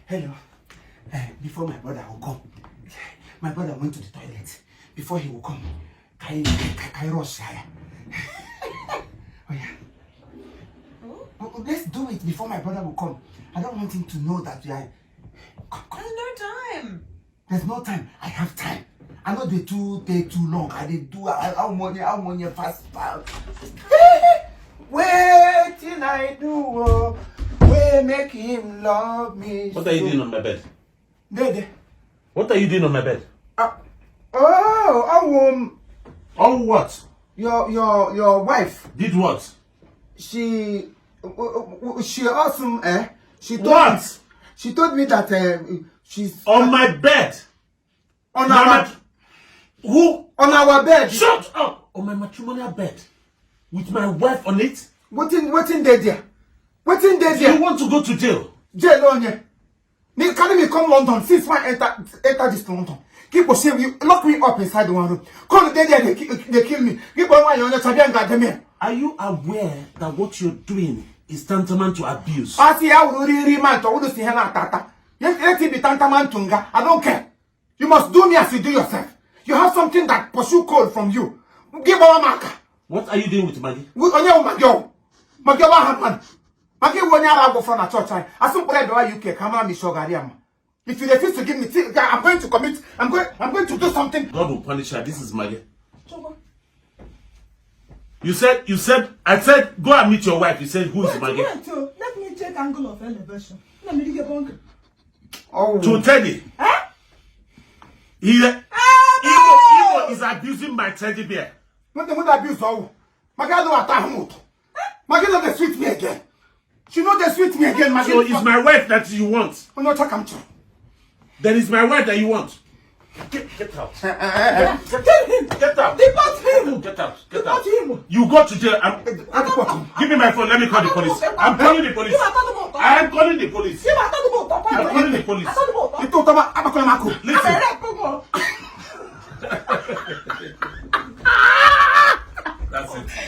Hello. Before my brother will come, my brother went to the toilet. Before he will come, I rush here. Oh yeah. Let's do it before my brother will come. I don't want him to know that we are. There's no time. There's no time. I have time. I know they take too long. I do how money fast. Waiting I do. We make him love me. What are you doing on my bed? Dede. What are you doing on my bed? Oh, what? Your wife. Did what? She awesome. She told What? Me, she told me that she's On my bed. on Now our who? on our bed. Shut up! On my matrimonial bed. With my wife on it? Waiting there. Waiting there. You want to go to jail? Jail on you. Can me come London since I enter this London. Keep on saying you lock me up inside the one room. Come there, they kill me. Keep on my own Tabian. Are you aware that what you're doing is tantamount to abuse? I see how really man to would see Hana Tata. Let it be tantamount tunga. I don't care. You must do me as you do yourself. You have something that pursue cold from you. Give our marker. What are you doing with Maggie? On your Magio. Magio man. Maggie when you go from a church. I saw where UK come on me Shogariam. If you refuse to give me I'm going to commit. I'm going to do something. God will punish her. This is Maggie. I said, go and meet your wife. You said, who is Maggie? Let me check angle of elevation. Let me get bunk. Oh. To Teddy. Imo is abusing my teddy bear. What the abuse all? Maggie don't attack him. Maggie don't sweet me again. She know they sweet me again, Maggie. So it's my wife that you want. I'm not talking to. Then it's my wife that you want. Get out. Tell him. Get out. Deport him. Get out. Deport him. You go to jail. Give me my phone. Let me call the police. I'm calling the police. I am calling the police. I'm calling the police. Ito tama abakola mako. Listen.